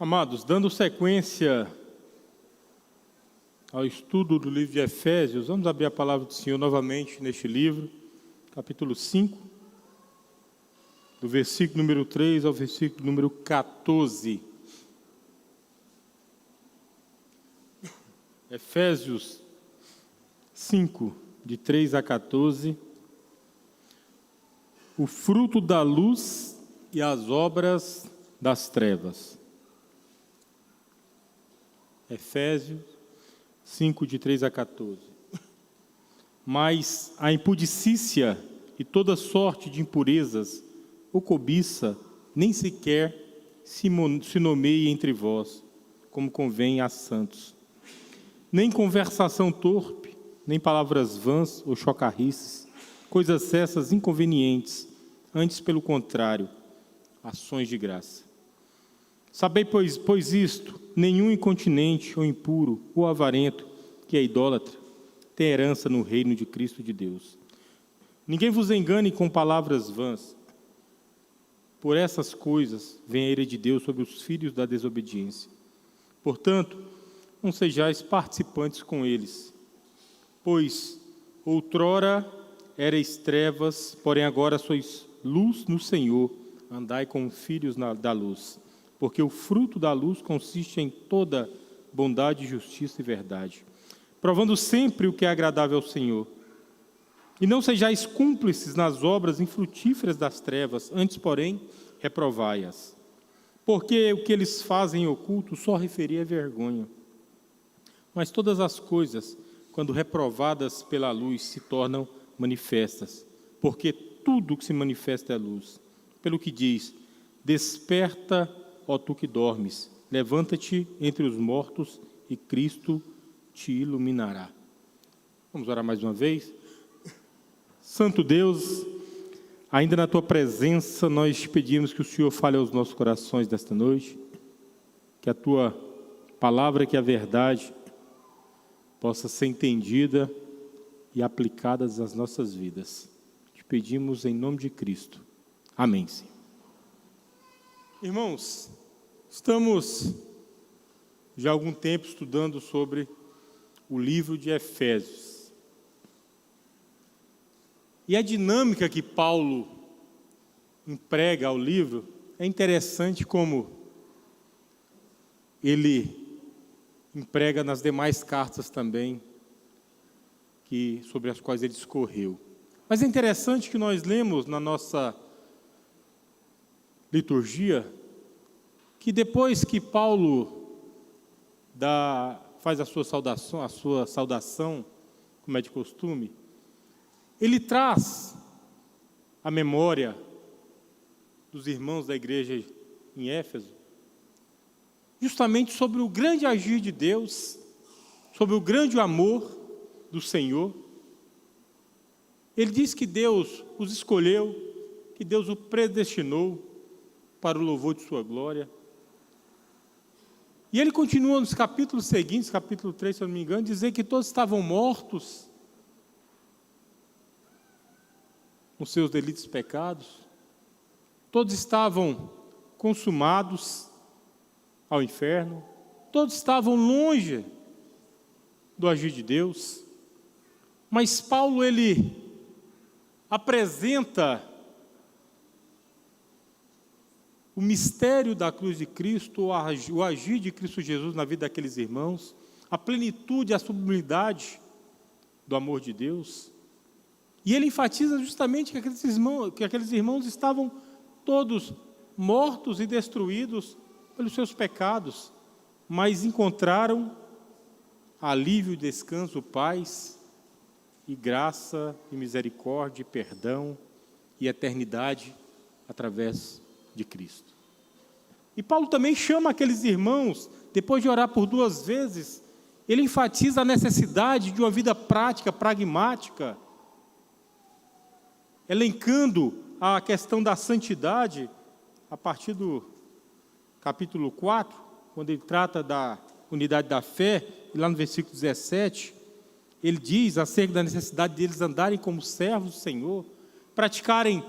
Amados, dando sequência ao estudo do livro de Efésios, vamos abrir a palavra do Senhor novamente neste livro, capítulo 5, do versículo número 3 ao versículo número 14. Efésios 5, de 3 a 14. O fruto da luz e as obras das trevas. Efésios 5, de 3 a 14. Mas a impudicícia e toda sorte de impurezas ou cobiça nem sequer se nomeie entre vós, como convém a santos. Nem conversação torpe, nem palavras vãs ou chocarrices, coisas essas inconvenientes, antes pelo contrário, ações de graça. Sabei, pois isto, nenhum incontinente ou impuro ou avarento, que é idólatra, tem herança no reino de Cristo de Deus. Ninguém vos engane com palavras vãs. Por essas coisas vem a ira de Deus sobre os filhos da desobediência. Portanto, não sejais participantes com eles, pois outrora erais trevas, porém agora sois luz no Senhor, andai como filhos da luz. Porque o fruto da luz consiste em toda bondade, justiça e verdade, provando sempre o que é agradável ao Senhor. E não sejais cúmplices nas obras infrutíferas das trevas, antes, porém, reprovai-as. Porque o que eles fazem em oculto só referia a vergonha. Mas todas as coisas, quando reprovadas pela luz, se tornam manifestas, porque tudo que se manifesta é luz. Pelo que diz: desperta, ó tu que dormes, levanta-te entre os mortos e Cristo te iluminará. Vamos orar mais uma vez? Santo Deus, ainda na tua presença, nós te pedimos que o Senhor fale aos nossos corações desta noite, que a tua palavra, que é a verdade, possa ser entendida e aplicada às nossas vidas. Te pedimos em nome de Cristo. Amém, Senhor. Irmãos, estamos já há algum tempo estudando sobre o livro de Efésios. E a dinâmica que Paulo emprega ao livro é interessante, como ele emprega nas demais cartas também, sobre as quais ele discorreu. Mas é interessante que nós lemos na nossa liturgia que depois que Paulo faz a sua saudação, como é de costume, ele traz a memória dos irmãos da igreja em Éfeso, justamente sobre o grande agir de Deus, sobre o grande amor do Senhor. Ele diz que Deus os escolheu, que Deus o predestinou para o louvor de sua glória. E ele continua nos capítulos seguintes, capítulo 3, se eu não me engano, dizer que todos estavam mortos nos seus delitos e pecados, todos estavam consumados ao inferno, todos estavam longe do agir de Deus. Mas Paulo, ele apresenta o mistério da cruz de Cristo, o agir de Cristo Jesus na vida daqueles irmãos, a plenitude, a sublimidade do amor de Deus. E ele enfatiza justamente que aqueles irmãos estavam todos mortos e destruídos pelos seus pecados, mas encontraram alívio, descanso, paz e graça e misericórdia, e perdão e eternidade através de Cristo. E Paulo também chama aqueles irmãos, depois de orar por 2 vezes, ele enfatiza a necessidade de uma vida prática, pragmática, elencando a questão da santidade, a partir do capítulo 4, quando ele trata da unidade da fé, e lá no versículo 17, ele diz acerca da necessidade deles andarem como servos do Senhor, praticarem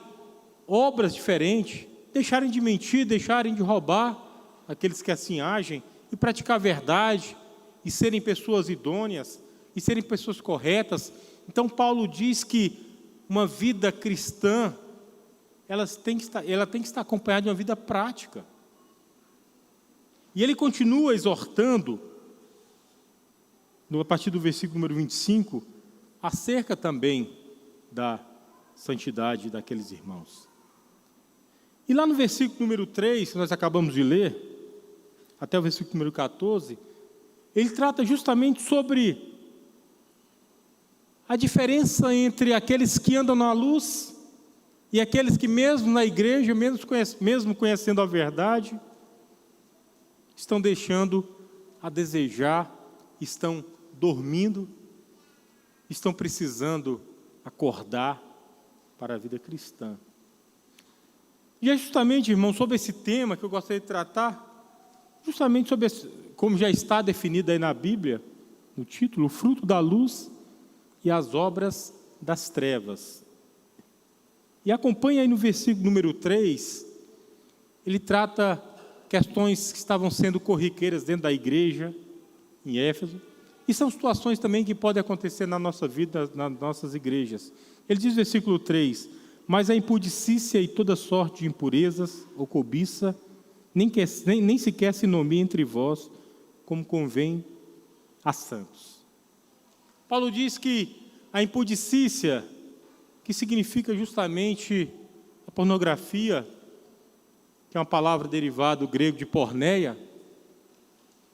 obras diferentes, deixarem de mentir, deixarem de roubar, aqueles que assim agem, e praticar a verdade, e serem pessoas idôneas, e serem pessoas corretas. Então Paulo diz que uma vida cristã, ela tem que estar acompanhada de uma vida prática. E ele continua exortando, a partir do versículo número 25, acerca também da santidade daqueles irmãos. E lá no versículo número 3, que nós acabamos de ler, até o versículo número 14, ele trata justamente sobre a diferença entre aqueles que andam na luz e aqueles que mesmo na igreja, mesmo conhecendo a verdade, estão deixando a desejar, estão dormindo, estão precisando acordar para a vida cristã. E é justamente, irmão, sobre esse tema que eu gostaria de tratar, justamente sobre como já está definido aí na Bíblia, no título, o fruto da luz e as obras das trevas. E acompanha aí no versículo número 3, ele trata questões que estavam sendo corriqueiras dentro da igreja, em Éfeso, e são situações também que podem acontecer na nossa vida, nas nossas igrejas. Ele diz no versículo 3, mas a impudicícia e toda sorte de impurezas ou cobiça, nem sequer se nomeia entre vós, como convém a santos. Paulo diz que a impudicícia, que significa justamente a pornografia, que é uma palavra derivada do grego de porneia,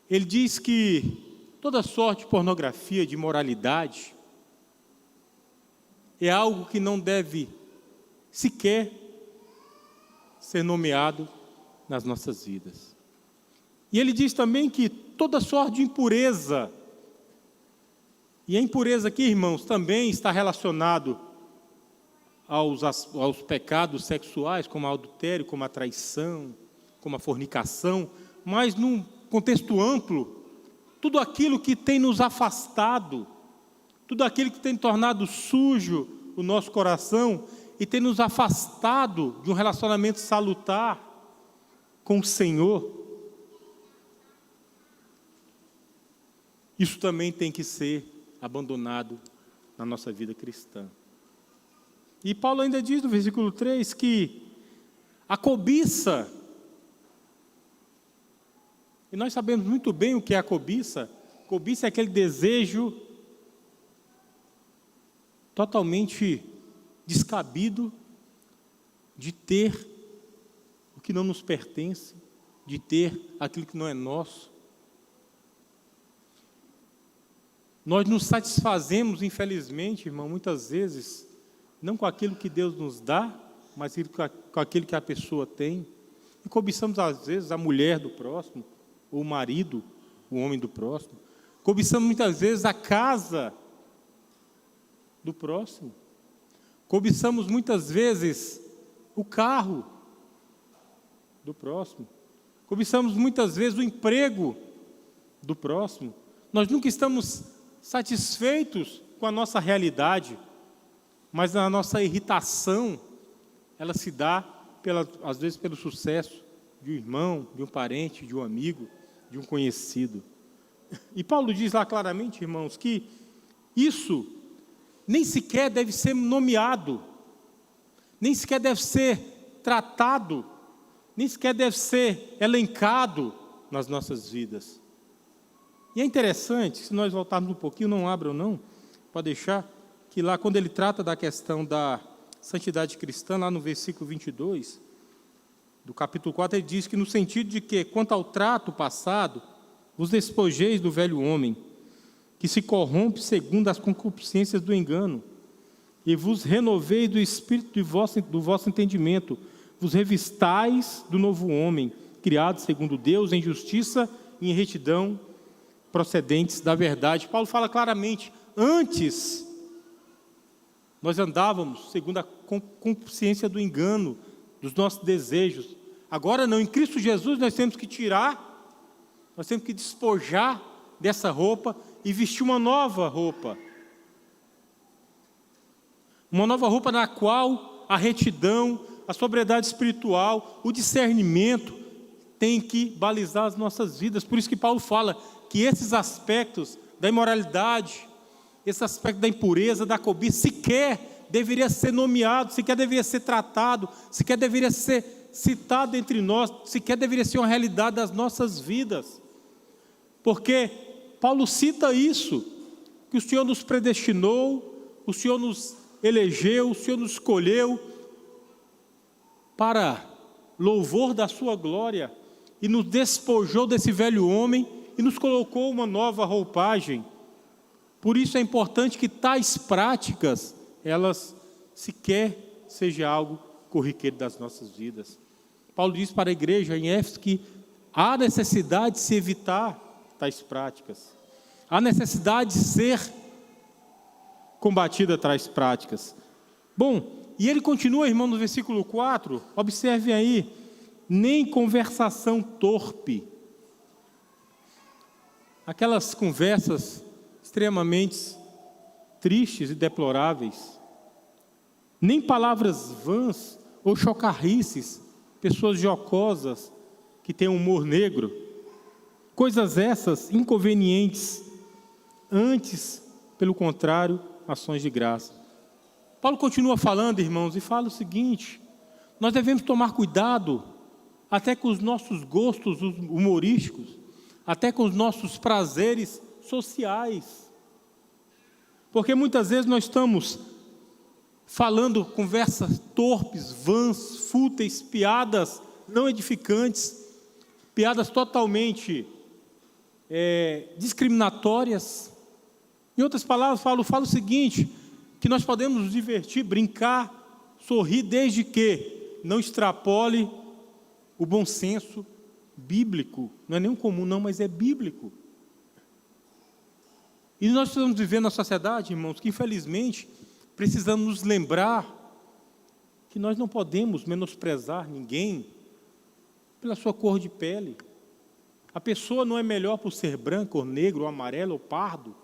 ele diz que toda sorte de pornografia, de imoralidade, é algo que não deve sequer ser nomeado nas nossas vidas. E ele diz também que toda sorte de impureza, e a impureza aqui, irmãos, também está relacionado aos pecados sexuais, como o adultério, como a traição, como a fornicação, mas num contexto amplo, tudo aquilo que tem nos afastado, tudo aquilo que tem tornado sujo o nosso coração e tem nos afastado de um relacionamento salutar com o Senhor, isso também tem que ser abandonado na nossa vida cristã. E Paulo ainda diz no versículo 3 que a cobiça, e nós sabemos muito bem o que é a cobiça. Cobiça é aquele desejo totalmente descabido de ter o que não nos pertence, de ter aquilo que não é nosso. Nós nos satisfazemos, infelizmente, irmão, muitas vezes, não com aquilo que Deus nos dá, mas com aquilo que a pessoa tem. E cobiçamos, às vezes, a mulher do próximo, ou o marido, o homem do próximo. Cobiçamos, muitas vezes, a casa do próximo. Cobiçamos, muitas vezes, o carro do próximo. Cobiçamos, muitas vezes, o emprego do próximo. Nós nunca estamos satisfeitos com a nossa realidade, mas a nossa irritação, ela se dá, às vezes, pelo sucesso de um irmão, de um parente, de um amigo, de um conhecido. E Paulo diz lá claramente, irmãos, que isso nem sequer deve ser nomeado, nem sequer deve ser tratado, nem sequer deve ser elencado nas nossas vidas. E é interessante, se nós voltarmos um pouquinho, não abram não, pode deixar, que lá quando ele trata da questão da santidade cristã, lá no versículo 22, do capítulo 4, ele diz que no sentido de que, quanto ao trato passado, vos despojeis do velho homem, que se corrompe segundo as concupiscências do engano, e vos renoveis do espírito do vosso entendimento, vos revistais do novo homem, criado segundo Deus, em justiça e em retidão, procedentes da verdade. Paulo fala claramente, antes nós andávamos segundo a concupiscência do engano, dos nossos desejos. Agora não, em Cristo Jesus nós temos que tirar, nós temos que despojar dessa roupa e vestir uma nova roupa. Uma nova roupa na qual a retidão, a sobriedade espiritual, o discernimento tem que balizar as nossas vidas. Por isso que Paulo fala que esses aspectos da imoralidade, esse aspecto da impureza, da cobiça, sequer deveria ser nomeado, sequer deveria ser tratado, sequer deveria ser citado entre nós, sequer deveria ser uma realidade das nossas vidas. Porque Paulo cita isso, que o Senhor nos predestinou, o Senhor nos elegeu, o Senhor nos escolheu para louvor da sua glória e nos despojou desse velho homem e nos colocou uma nova roupagem. Por isso é importante que tais práticas, elas sequer seja algo corriqueiro das nossas vidas. Paulo diz para a igreja em Éfeso que há necessidade de se evitar tais práticas. Há necessidade de ser combatida tais práticas. Bom, e ele continua, irmão, no versículo 4, observe aí, nem conversação torpe. Aquelas conversas extremamente tristes e deploráveis, nem palavras vãs ou chocarrices, pessoas jocosas que têm humor negro, coisas essas inconvenientes, antes, pelo contrário, ações de graça. Paulo continua falando, irmãos, e fala o seguinte: nós devemos tomar cuidado até com os nossos gostos humorísticos, até com os nossos prazeres sociais, porque muitas vezes nós estamos falando conversas torpes, vãs, fúteis, piadas não edificantes, piadas totalmente discriminatórias. Em outras palavras, Paulo fala o seguinte, que nós podemos nos divertir, brincar, sorrir, desde que não extrapole o bom senso bíblico. Não é nem comum não, mas é bíblico. E nós estamos vivendo na sociedade, irmãos, que infelizmente precisamos nos lembrar que nós não podemos menosprezar ninguém pela sua cor de pele. A pessoa não é melhor por ser branco, ou negro, ou amarelo, ou pardo.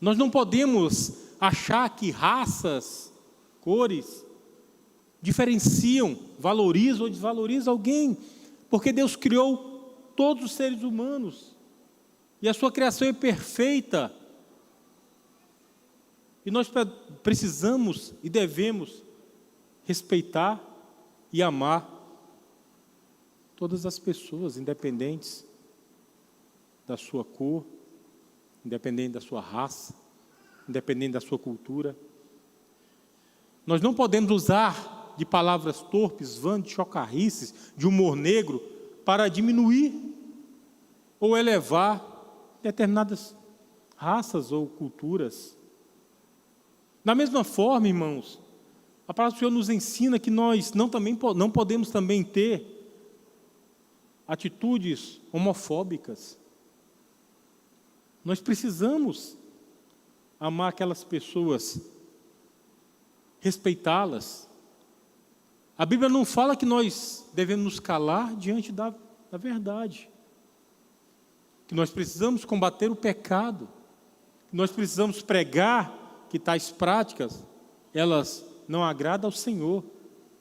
Nós não podemos achar que raças, cores, diferenciam, valorizam ou desvalorizam alguém, porque Deus criou todos os seres humanos, e a sua criação é perfeita, e nós precisamos e devemos respeitar e amar todas as pessoas, independentes da sua cor, independente da sua raça, independente da sua cultura. Nós não podemos usar de palavras torpes, vãs, de chocarrices, de humor negro, para diminuir ou elevar determinadas raças ou culturas. Da mesma forma, irmãos, a palavra do Senhor nos ensina que nós não podemos também ter atitudes homofóbicas. Nós precisamos amar aquelas pessoas, respeitá-las. A Bíblia não fala que nós devemos nos calar diante da verdade, que nós precisamos combater o pecado, que nós precisamos pregar que tais práticas, elas não agradam ao Senhor.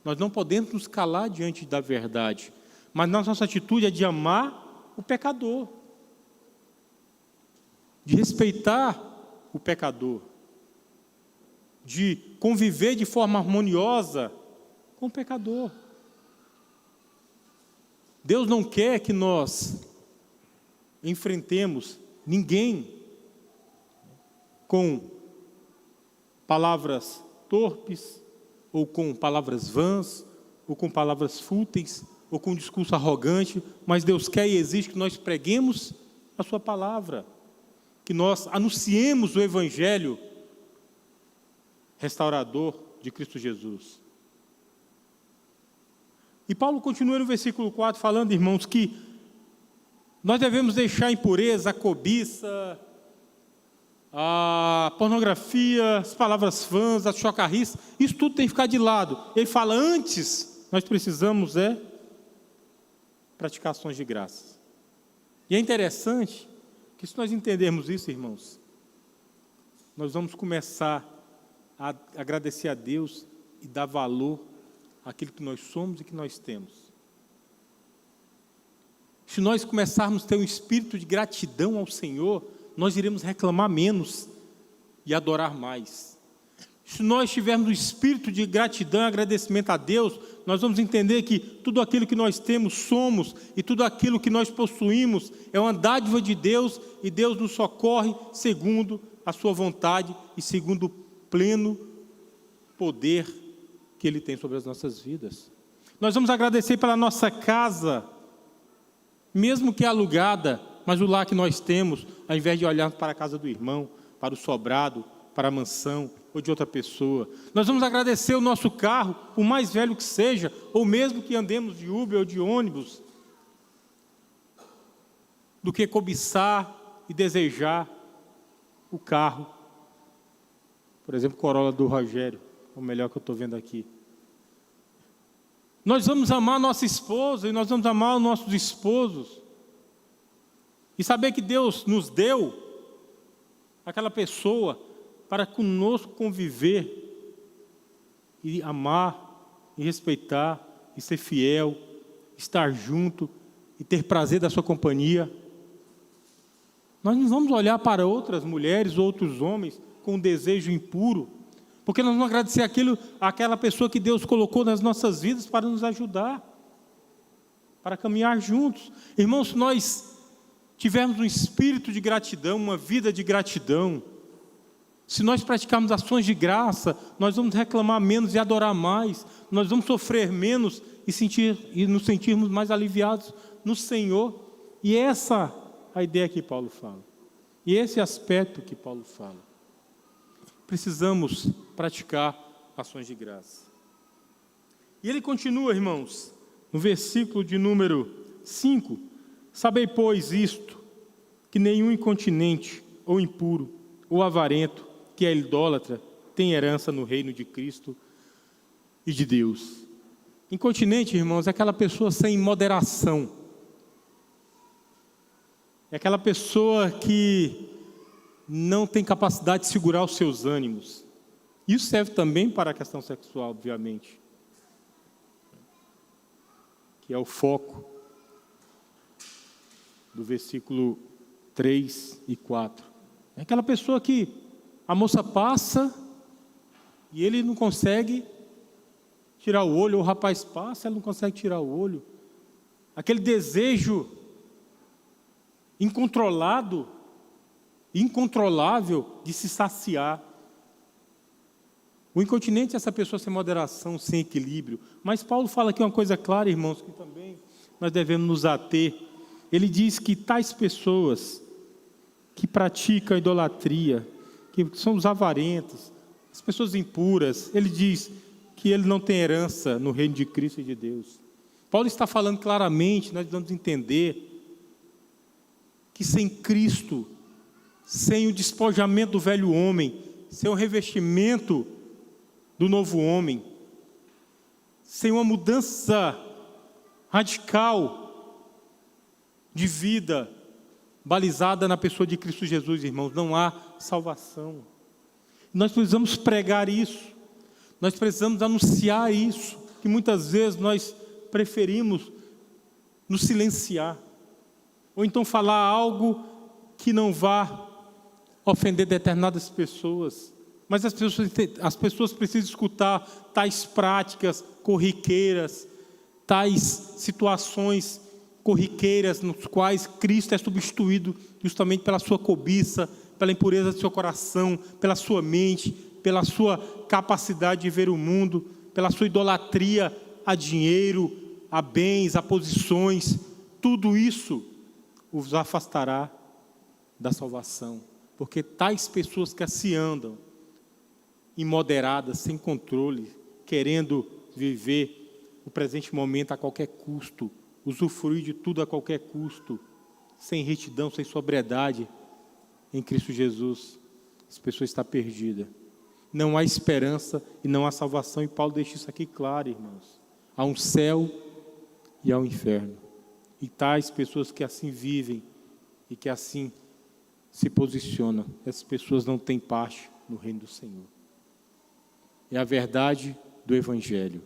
Nós não podemos nos calar diante da verdade, mas nossa atitude é de amar o pecador, de respeitar o pecador, de conviver de forma harmoniosa com o pecador. Deus não quer que nós enfrentemos ninguém com palavras torpes, ou com palavras vãs, ou com palavras fúteis, ou com um discurso arrogante, mas Deus quer e exige que nós preguemos a sua palavra, que nós anunciemos o Evangelho restaurador de Cristo Jesus. E Paulo continua no versículo 4 falando, irmãos, que nós devemos deixar a impureza, a cobiça, a pornografia, as palavras vãs, as chocarrices, isso tudo tem que ficar de lado. Ele fala, antes, nós precisamos praticar ações de graça. E é interessante que se nós entendermos isso, irmãos, nós vamos começar a agradecer a Deus e dar valor àquilo que nós somos e que nós temos. Se nós começarmos a ter um espírito de gratidão ao Senhor, nós iremos reclamar menos e adorar mais. Se nós tivermos um espírito de gratidão e agradecimento a Deus, nós vamos entender que tudo aquilo que nós temos, somos, e tudo aquilo que nós possuímos é uma dádiva de Deus, e Deus nos socorre segundo a sua vontade e segundo o pleno poder que Ele tem sobre as nossas vidas. Nós vamos agradecer pela nossa casa, mesmo que alugada, mas o lar que nós temos, ao invés de olharmos para a casa do irmão, para o sobrado, para a mansão ou de outra pessoa. Nós vamos agradecer o nosso carro, por mais velho que seja, ou mesmo que andemos de Uber ou de ônibus, do que cobiçar e desejar o carro. Por exemplo, Corolla do Rogério, o melhor que eu estou vendo aqui. Nós vamos amar nossa esposa e nós vamos amar os nossos esposos. E saber que Deus nos deu aquela pessoa para conosco conviver e amar e respeitar e ser fiel, estar junto e ter prazer da sua companhia. Nós não vamos olhar para outras mulheres, outros homens com um desejo impuro, porque nós vamos agradecer aquela pessoa que Deus colocou nas nossas vidas para nos ajudar, para caminhar juntos. Irmãos, se nós tivermos um espírito de gratidão, uma vida de gratidão, se nós praticarmos ações de graça, nós vamos reclamar menos e adorar mais, nós vamos sofrer menos e nos sentirmos mais aliviados no Senhor. E essa é a ideia que Paulo fala. E esse aspecto que Paulo fala. Precisamos praticar ações de graça. E ele continua, irmãos, no versículo de número 5, sabei, pois, isto, que nenhum incontinente, ou impuro, ou avarento, que é idólatra, tem herança no reino de Cristo e de Deus. Incontinente, irmãos, é aquela pessoa sem moderação. É aquela pessoa que não tem capacidade de segurar os seus ânimos. Isso serve também para a questão sexual, obviamente, que é o foco do versículo 3 e 4. É aquela pessoa que a moça passa e ele não consegue tirar o olho, ou o rapaz passa e ela não consegue tirar o olho. Aquele desejo incontrolado, incontrolável de se saciar. O incontinente é essa pessoa sem moderação, sem equilíbrio. Mas Paulo fala aqui uma coisa clara, irmãos, que também nós devemos nos ater. Ele diz que tais pessoas que praticam a idolatria, que são os avarentos, as pessoas impuras, ele diz que ele não tem herança no reino de Cristo e de Deus. Paulo está falando claramente, nós devemos entender que sem Cristo, sem o despojamento do velho homem, sem o revestimento do novo homem, sem uma mudança radical de vida, balizada na pessoa de Cristo Jesus, irmãos, não há salvação. Nós precisamos pregar isso, nós precisamos anunciar isso, que muitas vezes nós preferimos nos silenciar, ou então falar algo que não vá ofender determinadas pessoas, mas as pessoas precisam escutar tais práticas corriqueiras, tais situações corriqueiras nos quais Cristo é substituído justamente pela sua cobiça, pela impureza do seu coração, pela sua mente, pela sua capacidade de ver o mundo, pela sua idolatria a dinheiro, a bens, a posições. Tudo isso os afastará da salvação, porque tais pessoas que se andam imoderadas, sem controle, querendo viver o presente momento a qualquer custo, usufruir de tudo a qualquer custo, sem retidão, sem sobriedade, em Cristo Jesus, essa pessoa está perdida. Não há esperança e não há salvação, e Paulo deixa isso aqui claro, irmãos. Há um céu e há um inferno. E tais pessoas que assim vivem e que assim se posicionam, essas pessoas não têm parte no reino do Senhor. É a verdade do Evangelho.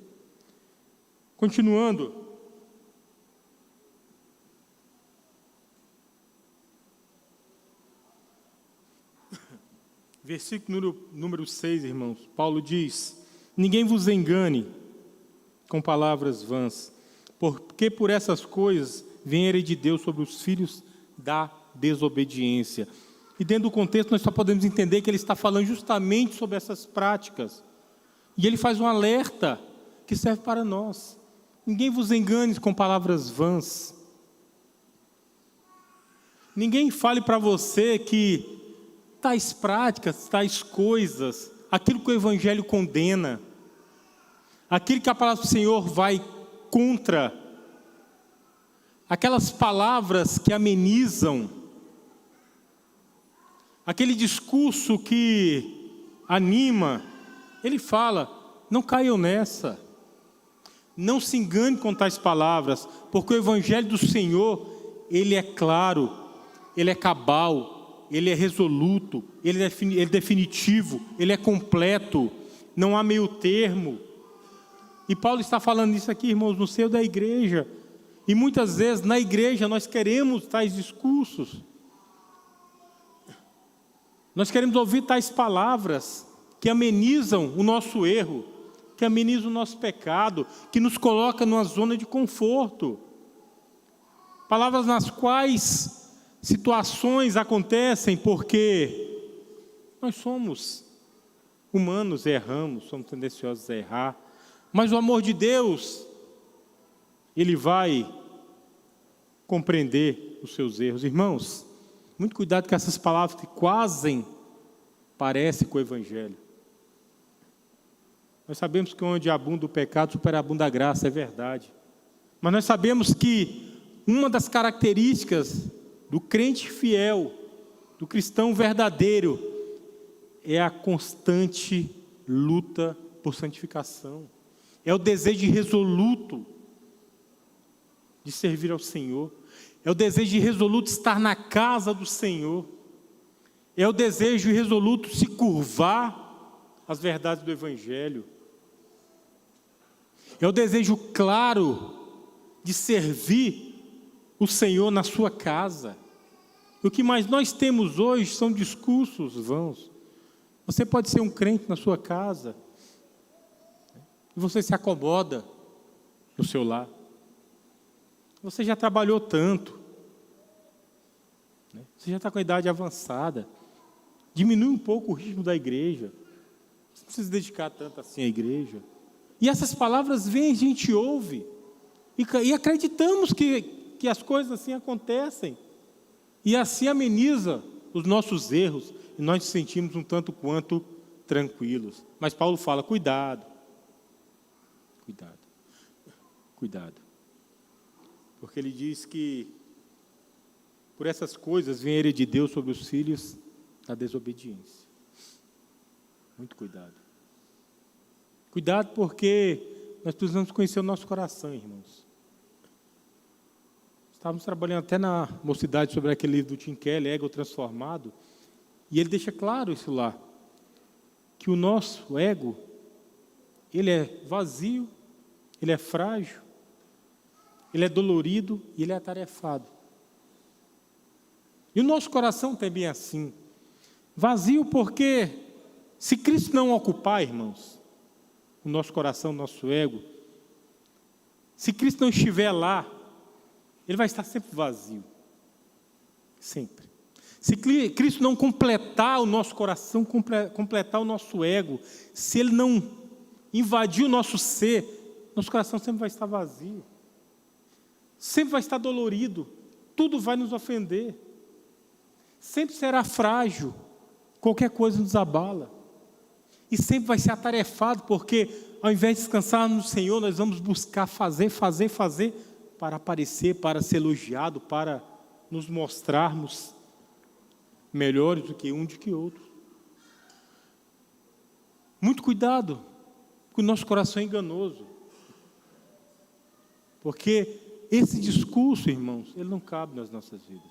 Continuando, Versículo número 6, irmãos. Paulo diz: ninguém vos engane com palavras vãs, porque por essas coisas vem a ira de Deus sobre os filhos da desobediência. E dentro do contexto nós só podemos entender que ele está falando justamente sobre essas práticas. E ele faz um alerta que serve para nós. Ninguém vos engane com palavras vãs. Ninguém fale para você que tais práticas, tais coisas, aquilo que o Evangelho condena, aquilo que a palavra do Senhor vai contra, aquelas palavras que amenizam, aquele discurso que anima, ele fala: não caiam nessa, não se engane com tais palavras, porque o Evangelho do Senhor, ele é claro, ele é cabal, ele é resoluto, ele é definitivo, ele é completo, não há meio termo. E Paulo está falando isso aqui, irmãos, no seio da igreja. E muitas vezes na igreja nós queremos tais discursos, nós queremos ouvir tais palavras que amenizam o nosso erro, que amenizam o nosso pecado, que nos coloca numa zona de conforto. Palavras nas quais situações acontecem porque nós somos humanos, erramos, somos tendenciosos a errar. Mas o amor de Deus, Ele vai compreender os seus erros. Irmãos, muito cuidado com essas palavras que quase parecem com o Evangelho. Nós sabemos que onde abunda o pecado, superabunda a graça, é verdade. Mas nós sabemos que uma das características do crente fiel, do cristão verdadeiro, é a constante luta por santificação. É o desejo resoluto de servir ao Senhor. É o desejo resoluto de estar na casa do Senhor. É o desejo resoluto de se curvar às verdades do Evangelho. É o desejo claro de servir o Senhor na sua casa. O que mais nós temos hoje são discursos vãos. Você pode ser um crente na sua casa e você se acomoda no seu lar. Você já trabalhou tanto, né? Você já está com a idade avançada. Diminui um pouco o ritmo da igreja. Você não precisa se dedicar tanto assim à igreja. E essas palavras vêm, a gente ouve. E acreditamos que as coisas assim acontecem. E assim ameniza os nossos erros. E nós nos sentimos um tanto quanto tranquilos. Mas Paulo fala: cuidado. Cuidado. Cuidado. Porque ele diz que por essas coisas vem a ira de Deus sobre os filhos da desobediência. Muito cuidado. Cuidado, porque nós precisamos conhecer o nosso coração, irmãos. Estávamos trabalhando até na mocidade sobre aquele livro do Tim Keller, Ego Transformado, e ele deixa claro isso lá, que o nosso ego, ele é vazio, ele é frágil, ele é dolorido e ele é atarefado. E o nosso coração também é assim, vazio porque se Cristo não ocupar, irmãos, o nosso coração, o nosso ego, se Cristo não estiver lá, ele vai estar sempre vazio. Sempre. Se Cristo não completar o nosso coração, completar o nosso ego, se Ele não invadir o nosso ser, nosso coração sempre vai estar vazio. Sempre vai estar dolorido. Tudo vai nos ofender. Sempre será frágil. Qualquer coisa nos abala. E sempre vai ser atarefado, porque ao invés de descansar no Senhor, nós vamos buscar fazer, para aparecer, para ser elogiado, para nos mostrarmos melhores do que um do que outro. Muito cuidado, porque o nosso coração é enganoso. Porque esse discurso, irmãos, ele não cabe nas nossas vidas.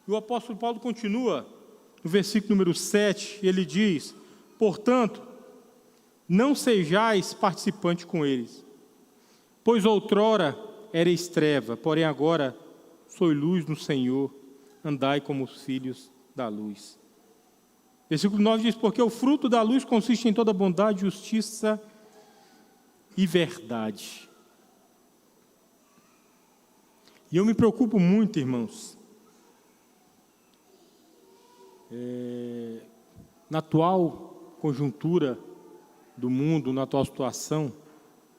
E o apóstolo Paulo continua, no versículo número 7, ele diz: portanto, não sejais participantes com eles, pois outrora ereis treva, porém agora sois luz no Senhor, andai como os filhos da luz. Versículo 9 diz: porque o fruto da luz consiste em toda bondade, justiça e verdade. E eu me preocupo muito, irmãos, na atual conjuntura do mundo, na atual situação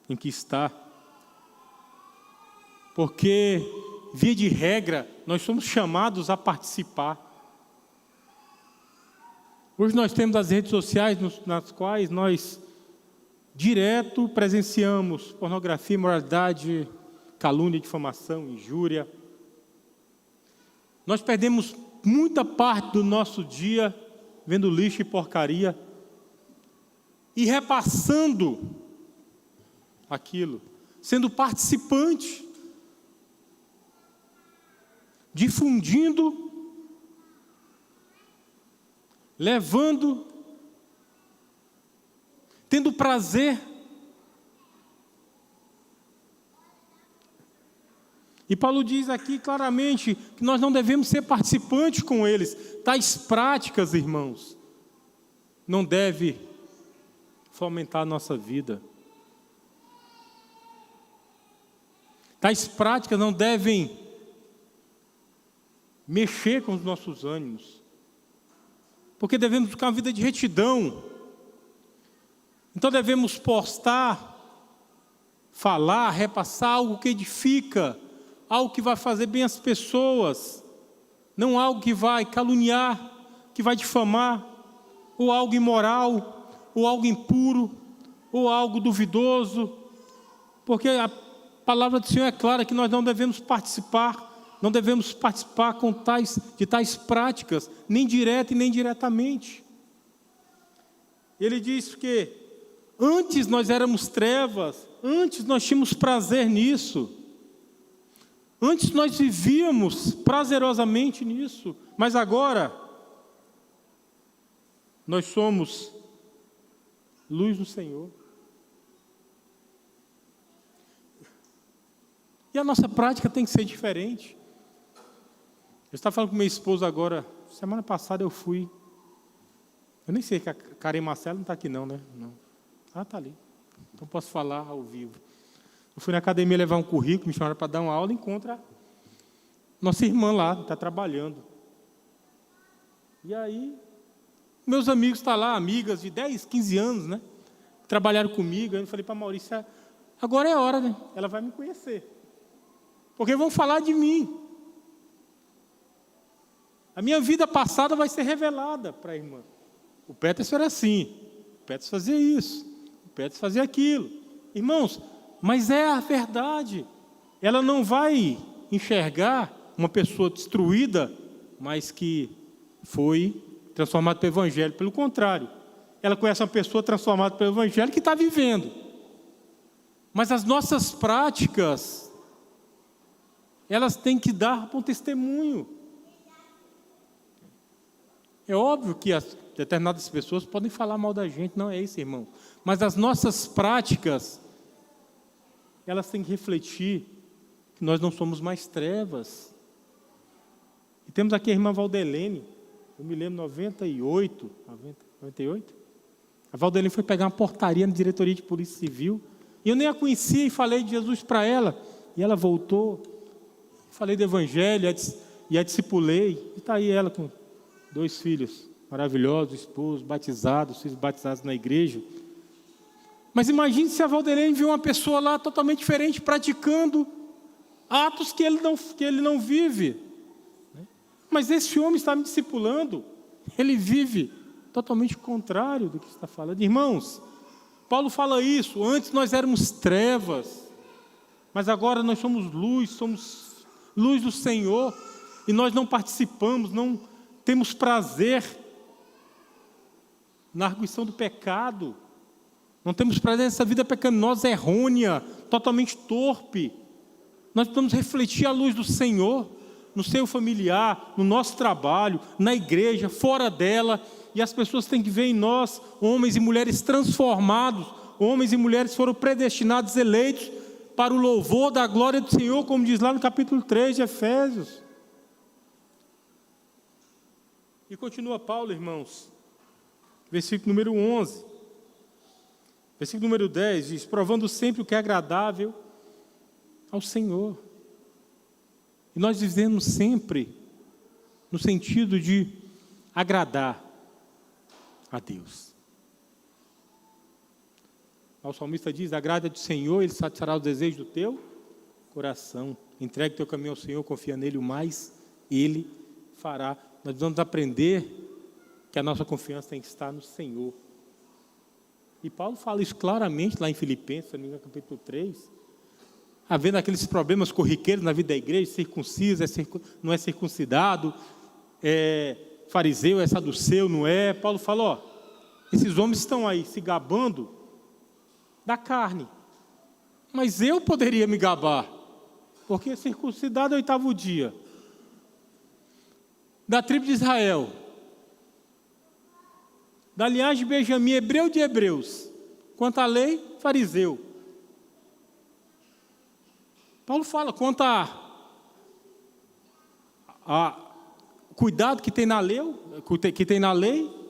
em que está, porque, via de regra, nós somos chamados a participar. Hoje nós temos as redes sociais nas quais nós direto presenciamos pornografia, imoralidade, calúnia, difamação, injúria. Nós perdemos muita parte do nosso dia vendo lixo e porcaria e repassando aquilo, sendo participante, difundindo, levando, tendo prazer. E Paulo diz aqui claramente que nós não devemos ser participantes com eles. Tais práticas, irmãos, não devem fomentar a nossa vida. Tais práticas não devem mexer com os nossos ânimos. Porque devemos buscar uma vida de retidão. Então devemos postar, falar, repassar algo que edifica, algo que vai fazer bem as pessoas, não algo que vai caluniar, que vai difamar, ou algo imoral, ou algo impuro, ou algo duvidoso, porque a palavra do Senhor é clara que nós não devemos participar de tais práticas, nem direta e nem diretamente. Ele diz que antes nós éramos trevas, antes nós tínhamos prazer nisso, antes nós vivíamos prazerosamente nisso, mas agora nós somos luz do Senhor. E a nossa prática tem que ser diferente. Eu estava falando com minha esposa agora, semana passada eu nem sei que a Karen Marcelo não está aqui não, né? Não. Ah, está ali. Então posso falar ao vivo. Eu fui na academia levar um currículo, me chamaram para dar uma aula, e encontra nossa irmã lá, está trabalhando. E aí, meus amigos estão lá, amigas de 10, 15 anos, né? Trabalharam comigo. Eu falei para a Maurícia, agora é a hora, né? Ela vai me conhecer. Porque vão falar de mim. A minha vida passada vai ser revelada para a irmã. O Peterson era assim, o Peterson fazia isso, o Peterson fazia aquilo. Irmãos, mas é a verdade. Ela não vai enxergar uma pessoa destruída, mas que foi transformada pelo Evangelho. Pelo contrário, ela conhece uma pessoa transformada pelo Evangelho que está vivendo. Mas as nossas práticas, elas têm que dar um testemunho. É óbvio que determinadas pessoas podem falar mal da gente, não é isso, irmão. Mas as nossas práticas, elas têm que refletir que nós não somos mais trevas. E temos aqui a irmã Valdelene, eu me lembro, 98? A Valdelene foi pegar uma portaria na diretoria de Polícia Civil, e eu nem a conhecia e falei de Jesus para ela. E ela voltou, falei do Evangelho, e a discipulei, e está aí ela com 2 filhos maravilhosos, esposos, batizados, filhos batizados na igreja. Mas imagine se a Valdelene viu uma pessoa lá totalmente diferente, praticando atos que ele não vive. Mas esse homem está me discipulando, ele vive totalmente o contrário do que está falando. Irmãos, Paulo fala isso, antes nós éramos trevas, mas agora nós somos luz do Senhor, e nós não participamos, não temos prazer na arguição do pecado, não temos prazer nessa vida pecaminosa, errônea, totalmente torpe. Nós precisamos refletir a luz do Senhor no seio familiar, no nosso trabalho, na igreja, fora dela, e as pessoas têm que ver em nós homens e mulheres transformados, homens e mulheres que foram predestinados, eleitos para o louvor da glória do Senhor, como diz lá no capítulo 3 de Efésios. E continua Paulo, irmãos, Versículo número 11. Versículo número 10 diz: provando sempre o que é agradável ao Senhor. E nós vivemos sempre no sentido de agradar a Deus. O salmista diz: agrada-te do Senhor, Ele satisfará os desejos do teu coração. Entregue teu caminho ao Senhor, confia nele, o mais Ele fará. Nós vamos aprender que a nossa confiança tem que estar no Senhor. E Paulo fala isso claramente lá em Filipenses, capítulo 3, havendo aqueles problemas corriqueiros na vida da igreja, circunciso, não é circuncidado, é fariseu, é saduceu, não é. Paulo fala, ó, esses homens estão aí se gabando da carne, mas eu poderia me gabar, porque circuncidado é o 8º dia, da tribo de Israel, da linhagem de Benjamim, hebreu de hebreus, quanto à lei, fariseu. Paulo fala quanto a cuidado que tem na lei,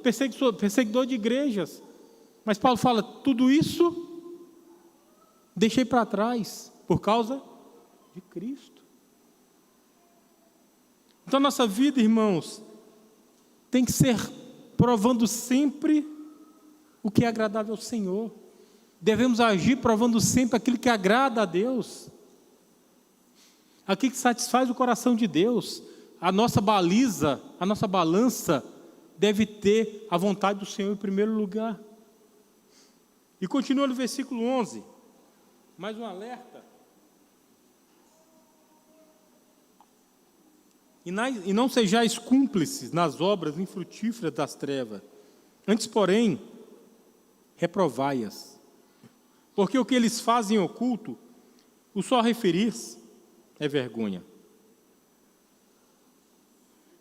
perseguidor de igrejas. Mas Paulo fala, tudo isso deixei para trás por causa de Cristo. Então nossa vida, irmãos, tem que ser provando sempre o que é agradável ao Senhor. Devemos agir provando sempre aquilo que agrada a Deus, aquilo que satisfaz o coração de Deus. A nossa baliza, a nossa balança deve ter a vontade do Senhor em primeiro lugar. E continua no versículo 11, mais um alerta. E não sejais cúmplices nas obras infrutíferas das trevas, antes, porém, reprovai-as. Porque o que eles fazem em oculto, o só referir-se é vergonha.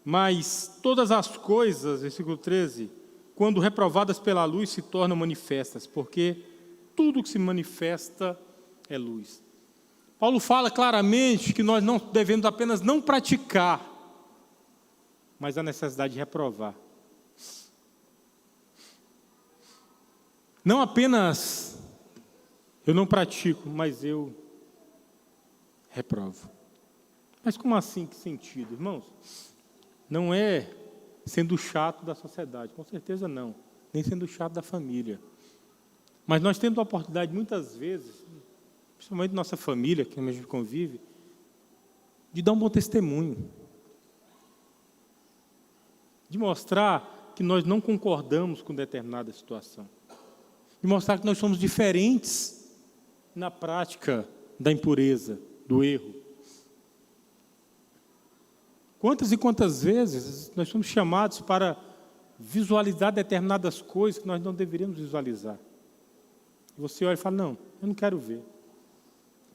Mas todas as coisas, versículo 13, quando reprovadas pela luz, se tornam manifestas, porque tudo que se manifesta é luz. Paulo fala claramente que nós não devemos apenas não praticar, mas a necessidade de reprovar. Não apenas eu não pratico, mas eu reprovo. Mas como assim? Que sentido, irmãos? Não é sendo chato da sociedade, com certeza não, nem sendo chato da família. Mas nós temos a oportunidade, muitas vezes, principalmente nossa família, que a gente convive, de dar um bom testemunho, de mostrar que nós não concordamos com determinada situação, de mostrar que nós somos diferentes na prática da impureza, do erro. Quantas e quantas vezes nós somos chamados para visualizar determinadas coisas que nós não deveríamos visualizar. E você olha e fala, não, eu não quero ver. Eu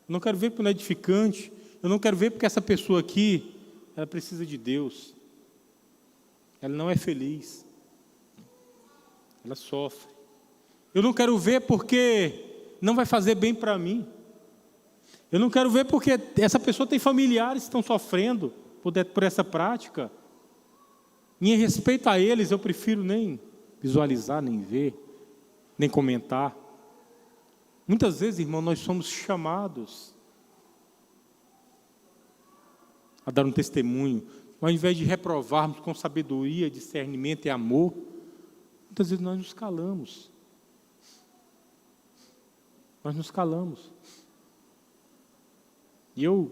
não quero ver porque não é edificante, eu não quero ver porque essa pessoa aqui, ela precisa de Deus. Ela não é feliz. Ela sofre. Eu não quero ver porque não vai fazer bem para mim. Eu não quero ver porque essa pessoa tem familiares que estão sofrendo por essa prática. E em respeito a eles, eu prefiro nem visualizar, nem ver, nem comentar. Muitas vezes, irmão, nós somos chamados a dar um testemunho, ao invés de reprovarmos com sabedoria, discernimento e amor, muitas vezes nós nos calamos. Nós nos calamos. E eu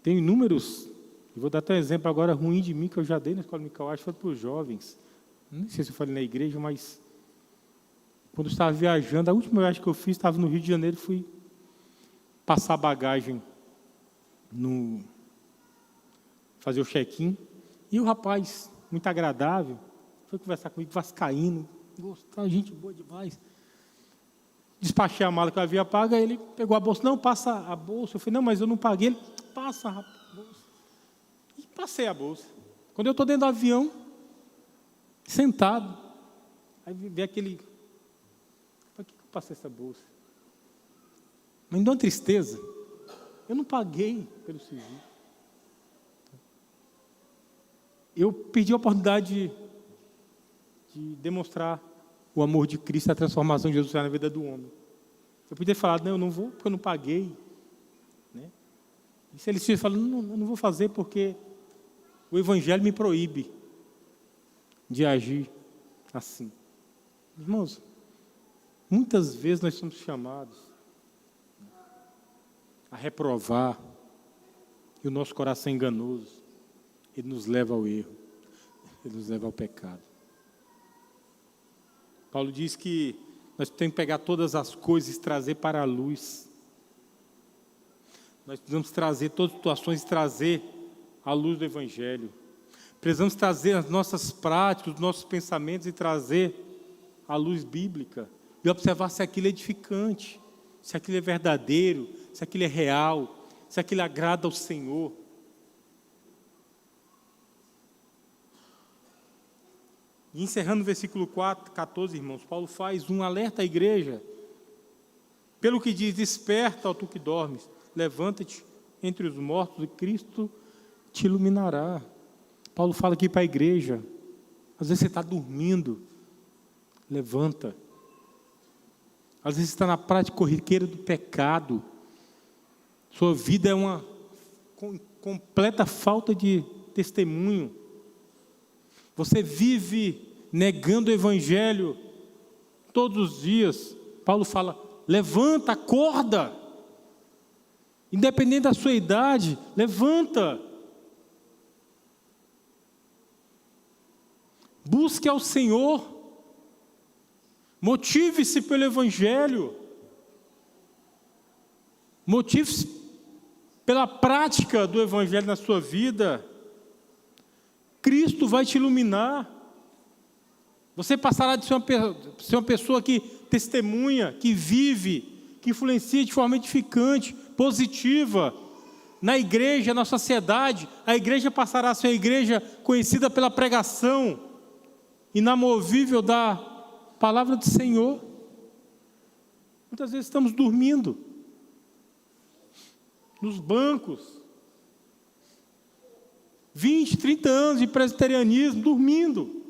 tenho inúmeros, e vou dar até um exemplo agora ruim de mim, que eu já dei na escola Micael, acho que foi para os jovens. Não sei se eu falei na igreja, mas quando eu estava viajando, a última viagem que eu fiz, estava no Rio de Janeiro, fui passar bagagem, fazer o check-in, e o rapaz, muito agradável, foi conversar comigo, vascaíno, gostou, gente boa demais. Despachei a mala que eu havia pago, aí ele pegou a bolsa, não, passa a bolsa. Eu falei, não, mas eu não paguei. Ele, passa a bolsa. E passei a bolsa. Quando eu estou dentro do avião, sentado, aí veio aquele, para que eu passei essa bolsa? Mas me deu uma tristeza. Eu não paguei pelo serviço. eu perdi a oportunidade de demonstrar o amor de Cristo e a transformação de Jesus na vida do homem. Eu podia falar, não, eu não vou porque eu não paguei. Né? E se eles falam, eu não vou fazer porque o Evangelho me proíbe de agir assim. Irmãos, muitas vezes nós somos chamados a reprovar, e o nosso coração é enganoso, ele nos leva ao erro, ele nos leva ao pecado. Paulo diz que nós temos que pegar todas as coisas e trazer para a luz. Nós precisamos trazer todas as situações e trazer à luz do Evangelho. Precisamos trazer as nossas práticas, os nossos pensamentos e trazer à luz bíblica. E observar se aquilo é edificante, se aquilo é verdadeiro, se aquilo é real, se aquilo agrada ao Senhor. E encerrando o versículo 14, irmãos, Paulo faz um alerta à igreja. Pelo que diz, desperta, ó tu que dormes, levanta-te entre os mortos e Cristo te iluminará. Paulo fala aqui para a igreja, às vezes você está dormindo, levanta. Às vezes você está na prática corriqueira do pecado, sua vida é uma completa falta de testemunho. Você vive negando o Evangelho todos os dias. Paulo fala, levanta, acorda. Independente da sua idade, levanta. Busque ao Senhor. Motive-se pelo Evangelho. Motive-se pela prática do Evangelho na sua vida. Cristo vai te iluminar. Você passará de ser uma pessoa que testemunha, que vive, que influencia de forma edificante, positiva, na igreja, na sociedade. A igreja passará a ser uma igreja conhecida pela pregação inamovível da palavra do Senhor. Muitas vezes estamos dormindo nos bancos, 20, 30 anos de presbiterianismo, dormindo.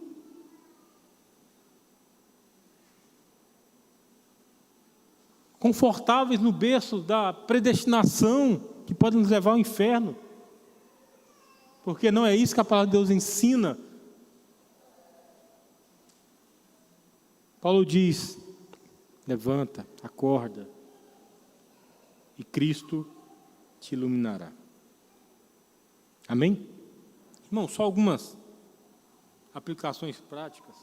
Confortáveis no berço da predestinação, que pode nos levar ao inferno. Porque não é isso que a palavra de Deus ensina. Paulo diz, levanta, acorda, e Cristo te iluminará. Amém? Irmão, só algumas aplicações práticas.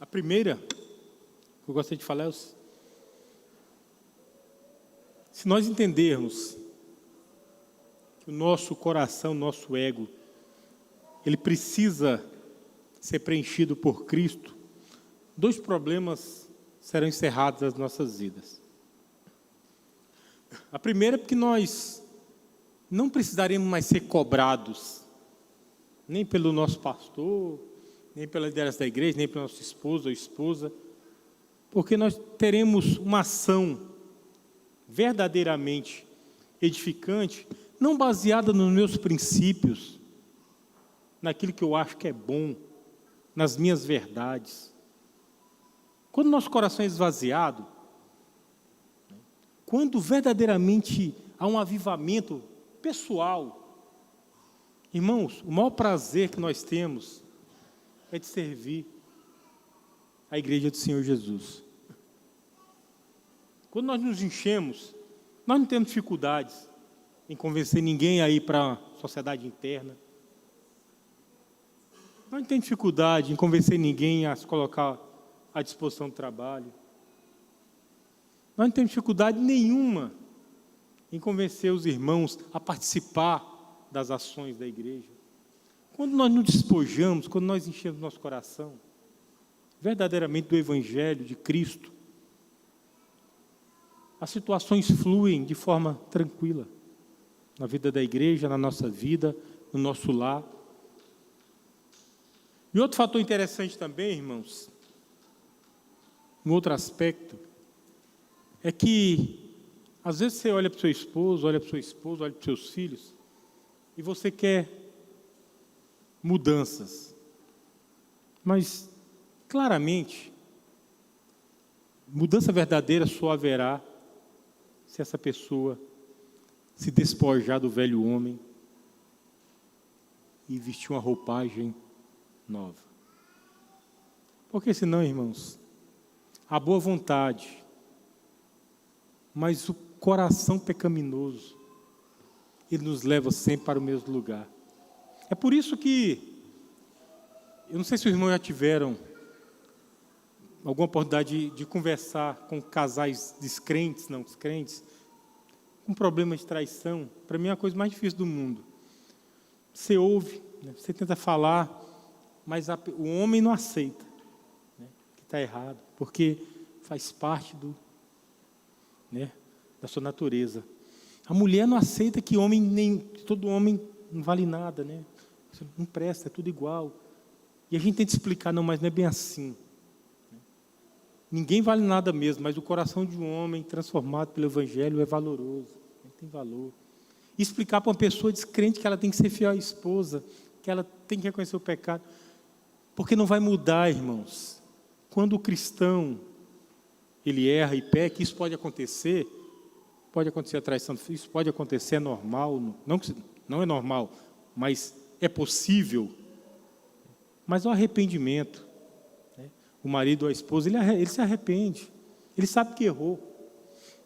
A primeira que eu gostaria de falar é se nós entendermos que o nosso coração, o nosso ego, ele precisa ser preenchido por Cristo, 2 problemas serão encerrados das nossas vidas. A primeira é porque nós não precisaremos mais ser cobrados, nem pelo nosso pastor, nem pela liderança da igreja, nem pelo nosso esposo ou esposa, porque nós teremos uma ação verdadeiramente edificante, não baseada nos meus princípios, naquilo que eu acho que é bom, nas minhas verdades. Quando nosso coração é esvaziado, quando verdadeiramente há um avivamento pessoal, irmãos, o maior prazer que nós temos é de servir a igreja do Senhor Jesus. Quando nós nos enchemos, nós não temos dificuldades em convencer ninguém a ir para a sociedade interna. Nós não temos dificuldade em convencer ninguém a se colocar à disposição do trabalho. Nós não temos dificuldade nenhuma em convencer os irmãos a participar das ações da igreja. Quando nós nos despojamos, quando nós enchemos nosso coração verdadeiramente do Evangelho de Cristo, as situações fluem de forma tranquila na vida da igreja, na nossa vida, no nosso lar. E outro fator interessante também, irmãos, um outro aspecto, é que Às vezes você olha para o seu esposo, olha para sua esposa, olha para os seus filhos, e você quer mudanças. Mas, claramente, mudança verdadeira só haverá se essa pessoa se despojar do velho homem e vestir uma roupagem nova. Porque senão, irmãos, a boa vontade, mas o coração pecaminoso, ele nos leva sempre para o mesmo lugar. É por isso que, eu não sei se os irmãos já tiveram alguma oportunidade de conversar com casais descrentes, não descrentes, com problema de traição. Para mim é a coisa mais difícil do mundo. Você ouve, né? Você tenta falar, mas o homem não aceita, né? Que está errado, porque faz parte da sua natureza. A mulher não aceita que todo homem não vale nada, né? Não presta, é tudo igual. E a gente tenta explicar, não, mas não é bem assim. Ninguém vale nada mesmo, mas o coração de um homem transformado pelo Evangelho é valoroso, tem valor. E explicar para uma pessoa descrente que ela tem que ser fiel à esposa, que ela tem que reconhecer o pecado, porque não vai mudar, irmãos. Quando o cristão, ele erra e peca, isso pode acontecer a traição, isso pode acontecer, é normal, não é normal, mas é possível. Mas o arrependimento, né? O marido ou a esposa, ele se arrepende, ele sabe que errou,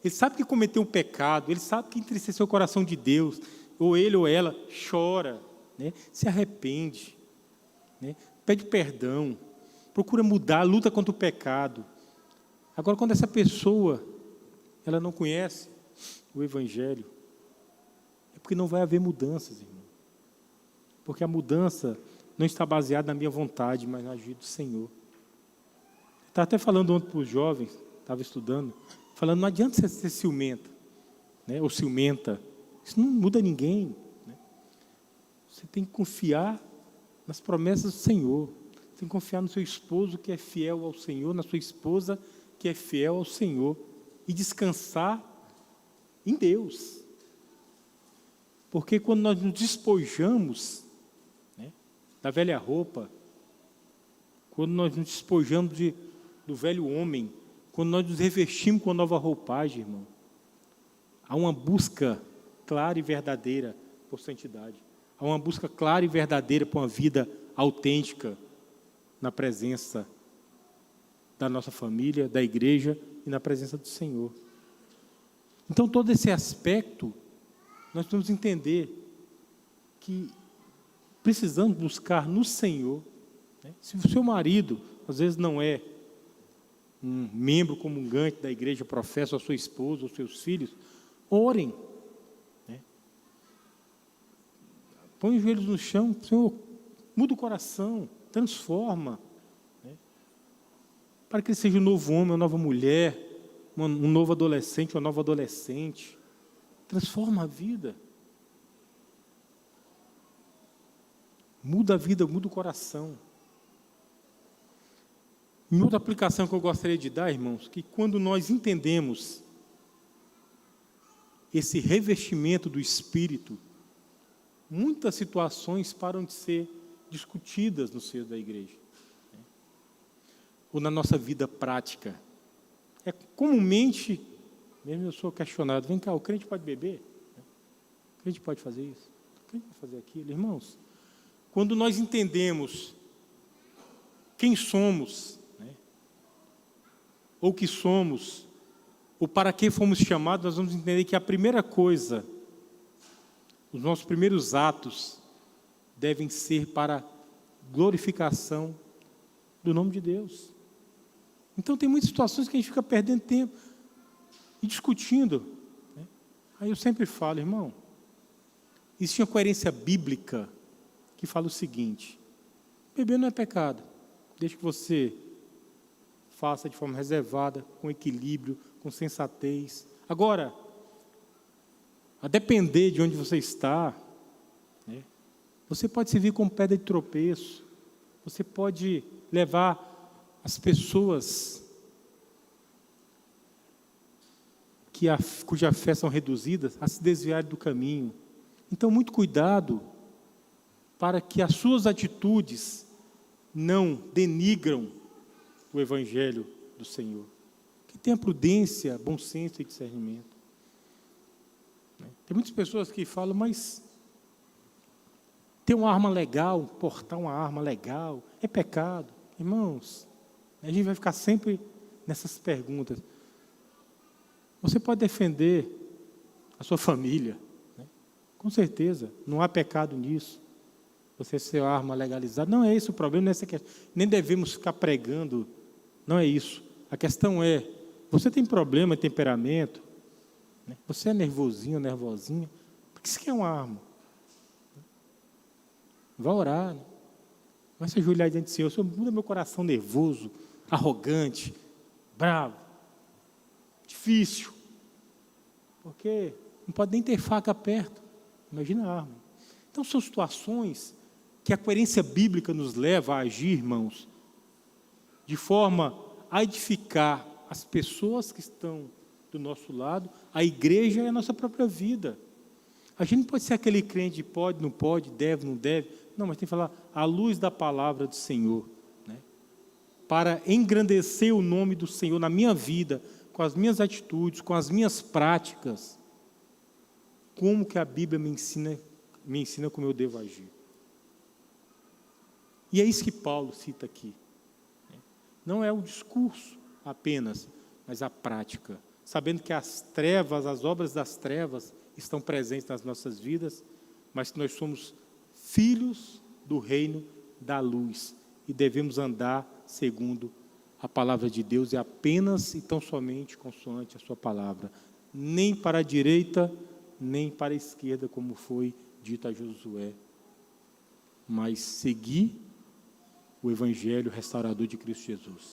ele sabe que cometeu um pecado, ele sabe que entristeceu o coração de Deus, ou ele ou ela chora, né? Se arrepende, né? Pede perdão, procura mudar, luta contra o pecado. Agora, quando essa pessoa ela não conhece o Evangelho, é porque não vai haver mudanças, irmão. Porque a mudança não está baseada na minha vontade, mas na agir do Senhor. Estava até falando ontem para os jovens, estava estudando, falando, não adianta você ser ciumenta, né, ou ciumenta. Isso não muda ninguém, né? Você tem que confiar nas promessas do Senhor. Você tem que confiar no seu esposo que é fiel ao Senhor, na sua esposa que é fiel ao Senhor, e descansar em Deus. Porque quando nós nos despojamos, né, da velha roupa, quando nós nos despojamos do velho homem, quando nós nos revestimos com a nova roupagem, irmão, há uma busca clara e verdadeira por santidade. Há uma busca clara e verdadeira por uma vida autêntica na presença da nossa família, da igreja e na presença do Senhor. Então, todo esse aspecto, nós precisamos entender que precisamos buscar no Senhor, né? Se o seu marido, às vezes, não é um membro comungante da igreja, professa a sua esposa, os seus filhos, orem, né? Põe os joelhos no chão, Senhor, muda o coração, transforma, né? Para que ele seja um novo homem, uma nova mulher, um novo adolescente, uma nova adolescente. Transforma a vida. Muda a vida, muda o coração. Em outra aplicação que eu gostaria de dar, irmãos, que quando nós entendemos esse revestimento do Espírito, muitas situações param de ser discutidas no seio da igreja, né? Ou na nossa vida prática. É comumente, mesmo eu sou questionado, vem cá, o crente pode beber? O crente pode fazer isso? O crente pode fazer aquilo? Irmãos, quando nós entendemos quem somos, né, ou que somos, ou para que fomos chamados, nós vamos entender que a primeira coisa, os nossos primeiros atos, devem ser para glorificação do nome de Deus. Então, tem muitas situações que a gente fica perdendo tempo e discutindo, né? Aí eu sempre falo, irmão, existe uma coerência bíblica que fala o seguinte: beber não é pecado, desde que você faça de forma reservada, com equilíbrio, com sensatez. Agora, a depender de onde você está, né, você pode servir como pedra de tropeço, você pode levar as pessoas cuja fé são reduzidas a se desviar do caminho. Então, muito cuidado para que as suas atitudes não denigram o Evangelho do Senhor. Que tenha prudência, bom senso e discernimento. Tem muitas pessoas que falam, mas ter uma arma legal, portar uma arma legal, é pecado. Irmãos, a gente vai ficar sempre nessas perguntas. Você pode defender a sua família, né? Com certeza, não há pecado nisso. Você ser uma arma legalizada, não é esse o problema, não é essa questão. Nem devemos ficar pregando, não é isso. A questão é, você tem problema de temperamento, né? Você é nervosinho, nervosinha, por que você quer uma arma? Vai orar, né? Vai se ajoelhar diante do Senhor. O Senhor muda meu coração nervoso, arrogante, bravo, difícil. Porque não pode nem ter faca perto. Imagina a arma. Então, são situações que a coerência bíblica nos leva a agir, irmãos, de forma a edificar as pessoas que estão do nosso lado, a igreja e a nossa própria vida. A gente não pode ser aquele crente de pode, não pode, deve, não deve. Não, mas tem que falar à luz da palavra do Senhor, né? Para engrandecer o nome do Senhor na minha vida, com as minhas atitudes, com as minhas práticas. Como que a Bíblia me ensina como eu devo agir. E é isso que Paulo cita aqui. Não é o discurso apenas, mas a prática. Sabendo que as trevas, as obras das trevas estão presentes nas nossas vidas, mas que nós somos filhos do reino da luz e devemos andar segundo a palavra de Deus e apenas e tão somente consoante a sua palavra. Nem para a direita, nem para a esquerda, como foi dito a Josué, mas seguir o Evangelho restaurador de Cristo Jesus.